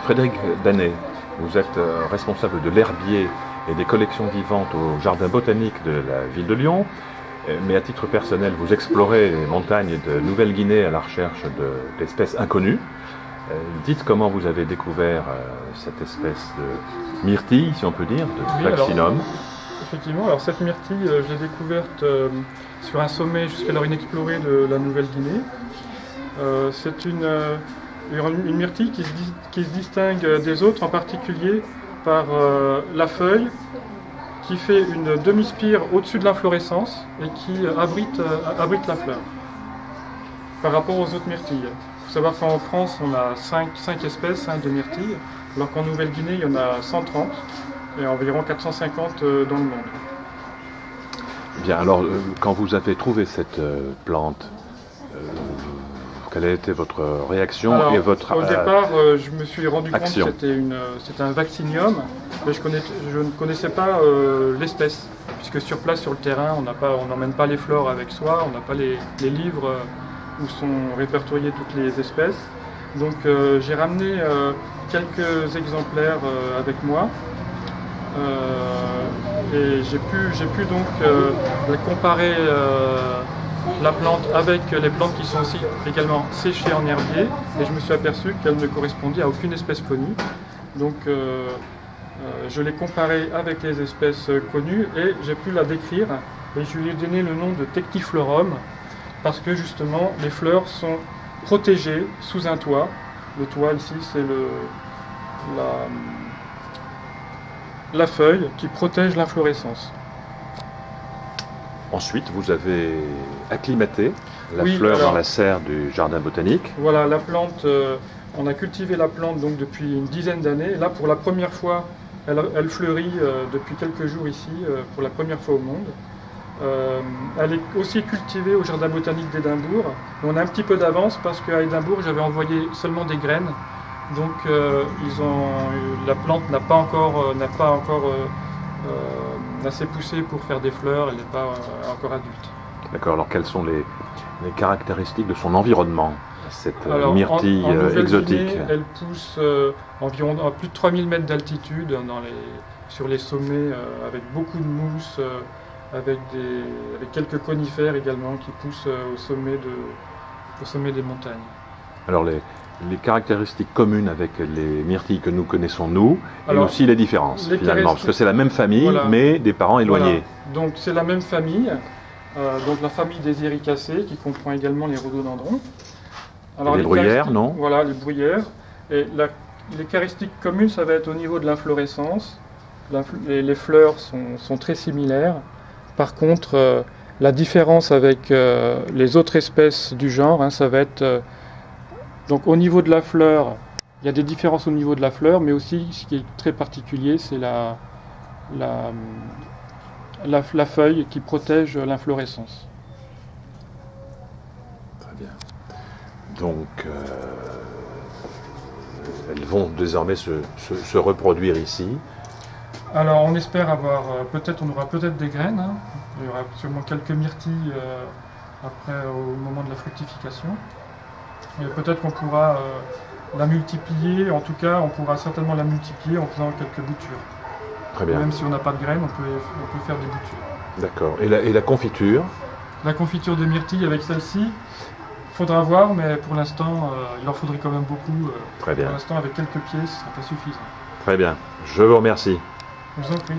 Frédéric Danet, vous êtes responsable de l'herbier et des collections vivantes au Jardin botanique de la ville de Lyon. Mais à titre personnel, vous explorez les montagnes de Nouvelle-Guinée à la recherche d'espèces inconnues. Dites comment vous avez découvert cette espèce de myrtille, si on peut dire, de vaccinum. Effectivement, alors cette myrtille, je l'ai découverte sur un sommet jusqu'alors inexploré de la Nouvelle-Guinée. C'est une myrtille qui se distingue des autres, en particulier par la feuille qui fait une demi-spire au-dessus de l'inflorescence et qui abrite la fleur par rapport aux autres myrtilles. Il faut savoir qu'en France, on a 5 espèces de myrtilles, alors qu'en Nouvelle-Guinée, il y en a 130 et environ 450 dans le monde. Bien, alors, quand vous avez trouvé cette plante, quelle a été votre réaction et votre au départ, je me suis rendu compte que c'était un vaccinium, mais je ne connaissais pas l'espèce, puisque sur place, sur le terrain, on n'emmène pas les fleurs avec soi, on n'a pas les livres où sont répertoriées toutes les espèces. Donc j'ai ramené quelques exemplaires avec moi, et j'ai pu donc comparer la plante avec les plantes qui sont aussi également séchées en herbier, et je me suis aperçu qu'elle ne correspondait à aucune espèce connue. Donc je l'ai comparée avec les espèces connues et j'ai pu la décrire, et je lui ai donné le nom de Tectiflorum parce que justement les fleurs sont protégées sous un toit. Le toit ici, c'est la feuille qui protège l'inflorescence. Ensuite, vous avez acclimaté la fleur dans la serre du jardin botanique. Voilà, la plante, on a cultivé la plante donc depuis une dizaine d'années. Là, pour la première fois, elle fleurit depuis quelques jours ici, pour la première fois au monde. Elle est aussi cultivée au jardin botanique d'Édimbourg. On a un petit peu d'avance parce qu'à Édimbourg, j'avais envoyé seulement des graines. Donc, la plante n'a pas encore assez poussée pour faire des fleurs, elle n'est pas encore adulte. D'accord, alors quelles sont les caractéristiques de son environnement, cette myrtille exotique? Elle pousse environ à plus de 3000 mètres d'altitude sur les sommets, avec beaucoup de mousse, avec quelques conifères également qui poussent au sommet des montagnes. Alors les caractéristiques communes avec les myrtilles que nous connaissons nous, et aussi les différences finalement, parce que c'est la même famille, mais des parents éloignés. Voilà. Donc c'est la même famille, donc la famille des Ericacées, qui comprend également les rhododendrons. Alors, les bruyères, non? Voilà, les bruyères. Et les caractéristiques communes, ça va être au niveau de l'inflorescence. Les fleurs sont très similaires. Par contre, la différence avec les autres espèces du genre, ça va être... donc au niveau de la fleur, il y a des différences au niveau de la fleur, mais aussi ce qui est très particulier, c'est la feuille qui protège l'inflorescence. Très bien. Donc, elles vont désormais se reproduire ici. Alors on espère avoir, on aura peut-être des graines, il y aura sûrement quelques myrtilles après au moment de la fructification. Et peut-être qu'on pourra la multiplier, en tout cas on pourra certainement la multiplier en faisant quelques boutures. Très bien. Même si on n'a pas de graines, on peut faire des boutures. D'accord. Et la confiture? La confiture de myrtille avec celle-ci, il faudra voir, mais pour l'instant il en faudrait quand même beaucoup. Très bien. Pour l'instant avec quelques pieds, ce ne sera pas suffisant. Très bien. Je vous remercie. Je vous en prie.